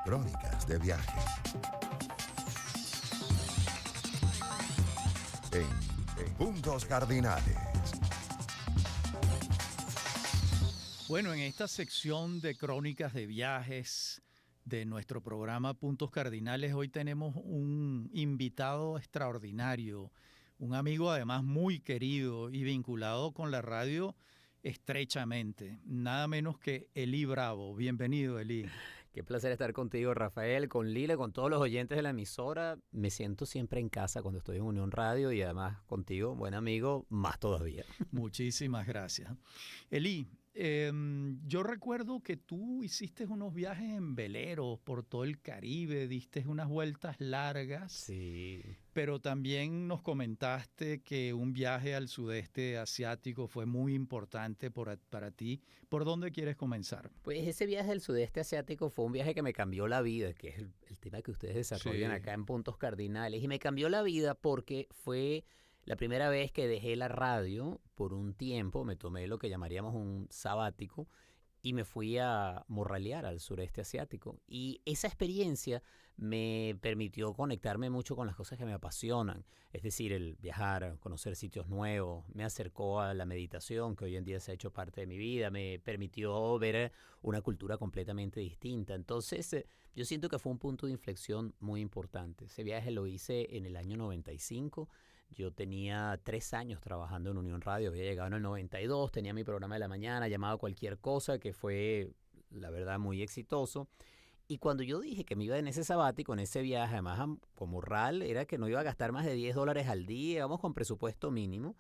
Crónicas de viaje. En Puntos Cardinales. Bueno, en esta sección de Crónicas de viajes de nuestro programa Puntos Cardinales, hoy tenemos un invitado extraordinario, un amigo además muy querido y vinculado con la radio estrechamente, nada menos que Elí Bravo. Bienvenido, Elí. Qué placer estar contigo, Rafael, con Lila, con todos los oyentes de la emisora. Me siento siempre en casa cuando estoy en Unión Radio y además contigo, buen amigo, más todavía. Muchísimas gracias. Elí, yo recuerdo que tú hiciste unos viajes en veleros por todo el Caribe, diste unas vueltas largas. Sí. Pero también nos comentaste que un viaje al sudeste asiático fue muy importante para ti. ¿Por dónde quieres comenzar? Pues ese viaje al sudeste asiático fue un viaje que me cambió la vida, que es el tema que ustedes desarrollan acá en Puntos Cardinales. Y me cambió la vida porque fue la primera vez que dejé la radio por un tiempo, me tomé lo que llamaríamos un sabático y me fui a morralear al sureste asiático. Y esa experiencia me permitió conectarme mucho con las cosas que me apasionan. Es decir, el viajar, conocer sitios nuevos, me acercó a la meditación, que hoy en día se ha hecho parte de mi vida, me permitió ver una cultura completamente distinta. Entonces, yo siento que fue un punto de inflexión muy importante. Ese viaje lo hice en el año 95. Yo tenía 3 años trabajando en Unión Radio, había llegado en el 92, tenía mi programa de la mañana llamado Cualquier Cosa, que fue, la verdad, muy exitoso. Y cuando yo dije que me iba en ese sabático, en ese viaje, además como RAL, era que no iba a gastar más de $10 al día, vamos con presupuesto mínimo,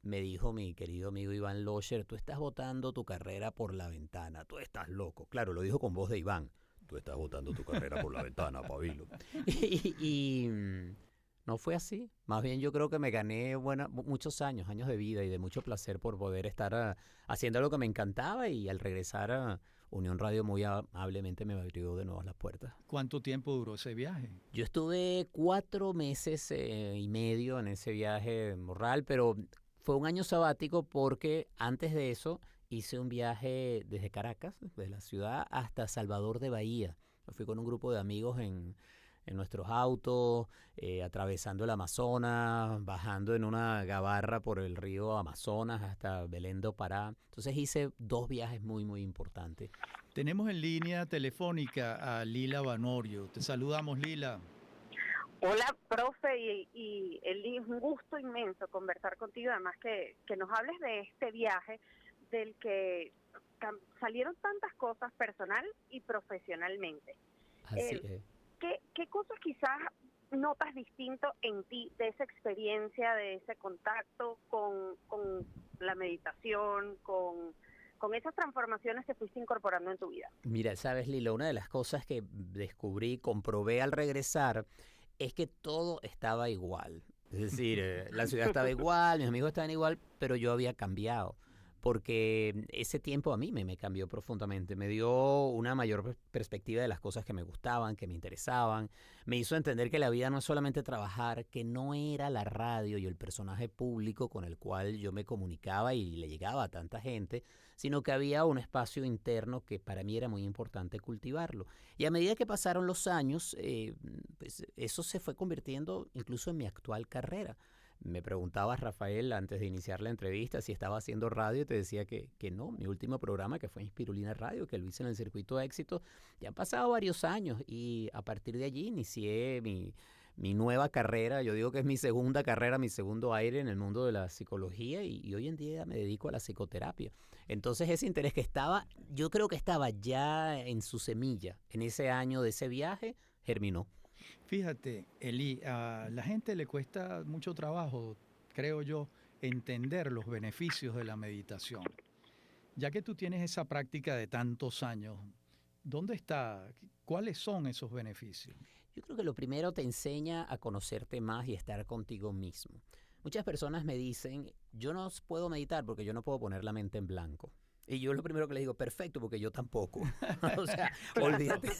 me dijo mi querido amigo Iván Locher, tú estás botando tu carrera por la ventana, tú estás loco. Claro, lo dijo con voz de Iván, tú estás botando tu carrera por la ventana, pabilo. Y no fue así. Más bien yo creo que me gané muchos años de vida y de mucho placer por poder estar haciendo algo que me encantaba y al regresar a Unión Radio muy amablemente me abrió de nuevo las puertas. ¿Cuánto tiempo duró ese viaje? Yo estuve 4 meses y medio en ese viaje morral, pero fue un año sabático porque antes de eso hice un viaje desde Caracas, desde la ciudad, hasta Salvador de Bahía. Me fui con un grupo de amigos en nuestros autos, atravesando el Amazonas, bajando en una gabarra por el río Amazonas hasta Belén do Pará. Entonces hice 2 viajes muy, muy importantes. Tenemos en línea telefónica a Lila Vanorio. Te saludamos, Lila. Hola, profe, y Eli, es un gusto inmenso conversar contigo, además que nos hables de este viaje del que salieron tantas cosas personal y profesionalmente. Así es. ¿Qué cosas quizás notas distinto en ti de esa experiencia, de ese contacto con la meditación, con esas transformaciones que fuiste incorporando en tu vida? Mira, sabes, Lila, una de las cosas que descubrí, comprobé al regresar, es que todo estaba igual. Es decir, la ciudad estaba igual, mis amigos estaban igual, pero yo había cambiado. Porque ese tiempo a mí me cambió profundamente, me dio una mayor perspectiva de las cosas que me gustaban, que me interesaban, me hizo entender que la vida no es solamente trabajar, que no era la radio y el personaje público con el cual yo me comunicaba y le llegaba a tanta gente, sino que había un espacio interno que para mí era muy importante cultivarlo. Y a medida que pasaron los años, pues eso se fue convirtiendo incluso en mi actual carrera. Me preguntaba Rafael antes de iniciar la entrevista si estaba haciendo radio y te decía que no. Mi último programa, que fue Inspirulina Radio, que lo hice en el Circuito de Éxito, ya han pasado varios años y a partir de allí inicié mi nueva carrera. Yo digo que es mi segunda carrera, mi segundo aire en el mundo de la psicología y hoy en día me dedico a la psicoterapia. Entonces ese interés que yo creo que estaba ya en su semilla en ese año de ese viaje, germinó. Fíjate, Elí, a la gente le cuesta mucho trabajo, creo yo, entender los beneficios de la meditación. Ya que tú tienes esa práctica de tantos años, ¿dónde está? ¿Cuáles son esos beneficios? Yo creo que lo primero te enseña a conocerte más y estar contigo mismo. Muchas personas me dicen, yo no puedo meditar porque yo no puedo poner la mente en blanco. Y yo lo primero que les digo, perfecto, porque yo tampoco. O sea, olvídate.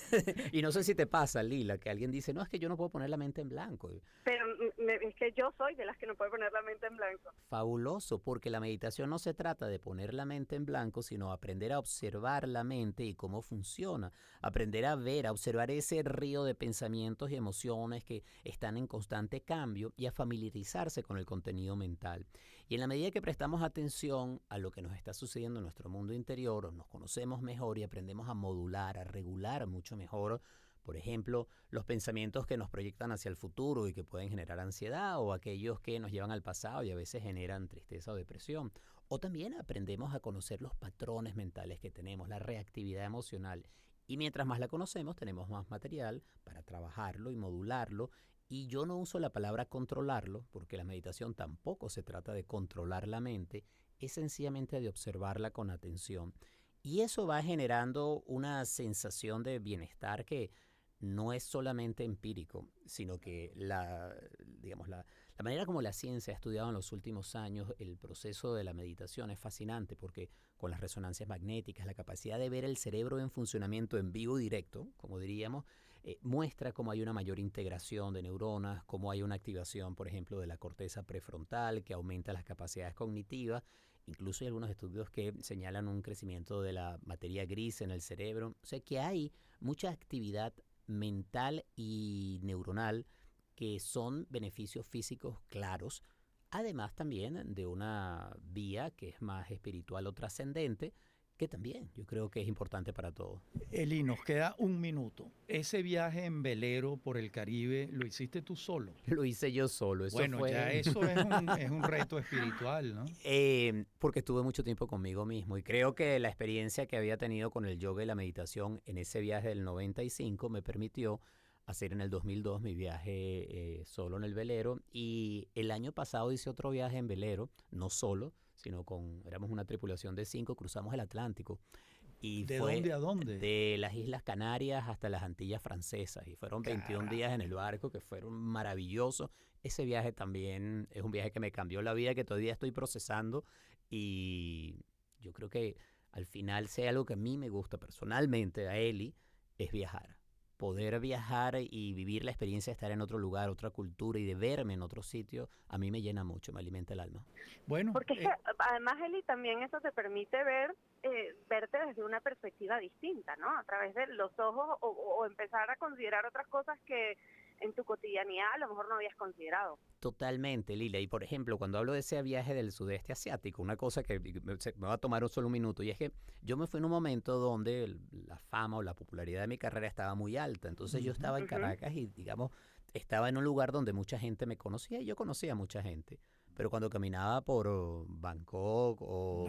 Y no sé si te pasa, Lila, que alguien dice, no, es que yo no puedo poner la mente en blanco. Pero es que yo soy de las que no puede poner la mente en blanco. Fabuloso, porque la meditación no se trata de poner la mente en blanco, sino aprender a observar la mente y cómo funciona, aprender a ver, a observar ese río de pensamientos y emociones que están en constante cambio y a familiarizarse con el contenido mental. Y en la medida que prestamos atención a lo que nos está sucediendo en nuestro mundo interior, nos conocemos mejor y aprendemos a modular, a regular mucho mejor. Por ejemplo, los pensamientos que nos proyectan hacia el futuro y que pueden generar ansiedad, o aquellos que nos llevan al pasado y a veces generan tristeza o depresión. O también aprendemos a conocer los patrones mentales que tenemos, la reactividad emocional. Y mientras más la conocemos, tenemos más material para trabajarlo y modularlo. Y yo no uso la palabra controlarlo, porque la meditación tampoco se trata de controlar la mente, es sencillamente de observarla con atención. Y eso va generando una sensación de bienestar que no es solamente empírico, sino que digamos, la manera como la ciencia ha estudiado en los últimos años el proceso de la meditación es fascinante, porque con las resonancias magnéticas, la capacidad de ver el cerebro en funcionamiento en vivo directo, como diríamos, muestra cómo hay una mayor integración de neuronas, cómo hay una activación, por ejemplo, de la corteza prefrontal que aumenta las capacidades cognitivas. Incluso hay algunos estudios que señalan un crecimiento de la materia gris en el cerebro. O sea que hay mucha actividad mental y neuronal que son beneficios físicos claros, además también de una vía que es más espiritual o trascendente, que también yo creo que es importante para todos. Eli, nos queda un minuto. Ese viaje en velero por el Caribe, ¿lo hiciste tú solo? Lo hice yo solo. Eso bueno, fue... ya eso es un reto espiritual, ¿no? Porque estuve mucho tiempo conmigo mismo y creo que la experiencia que había tenido con el yoga y la meditación en ese viaje del 95 me permitió hacer en el 2002 mi viaje solo en el velero, y el año pasado hice otro viaje en velero, no solo, sino éramos una tripulación de 5, cruzamos el Atlántico. Y ¿De fue dónde a dónde? De las Islas Canarias hasta las Antillas Francesas, y fueron 21 días en el barco que fueron maravillosos. Ese viaje también es un viaje que me cambió la vida, que todavía estoy procesando, y yo creo que al final, si hay algo que a mí me gusta personalmente, a Eli, es viajar. Poder viajar y vivir la experiencia de estar en otro lugar, otra cultura, y de verme en otro sitio, a mí me llena mucho, me alimenta el alma. Bueno, porque es que además, Eli, también eso te permite verte desde una perspectiva distinta, ¿no? A través de los ojos, o empezar a considerar otras cosas que en tu cotidianidad a lo mejor no habías considerado. Totalmente, Lila. Y por ejemplo, cuando hablo de ese viaje del sudeste asiático, una cosa que me va a tomar solo un minuto, y es que yo me fui en un momento donde la fama o la popularidad de mi carrera estaba muy alta. Entonces yo estaba en Caracas y, digamos, estaba en un lugar donde mucha gente me conocía y yo conocía a mucha gente. Pero cuando caminaba por Bangkok o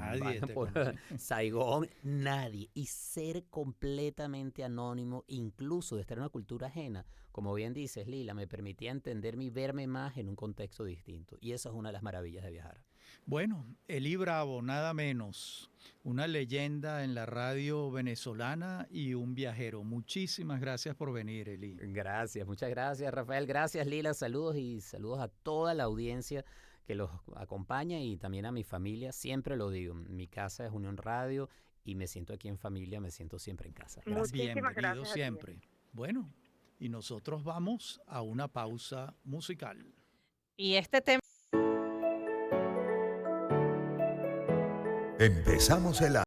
por Saigón, nadie. Y ser completamente anónimo, incluso de estar en una cultura ajena, como bien dices, Lila, me permitía entenderme y verme más en un contexto distinto. Y eso es una de las maravillas de viajar. Bueno, Eli Bravo, nada menos, una leyenda en la radio venezolana y un viajero. Muchísimas gracias por venir, Eli. Gracias, muchas gracias, Rafael. Gracias, Lila. Saludos, y saludos a toda la audiencia que los acompaña, y también a mi familia. Siempre lo digo, mi casa es Unión Radio y me siento aquí en familia, me siento siempre en casa. Gracias. Bienvenido siempre. Bueno, y nosotros vamos a una pausa musical. Y este tema... Empezamos el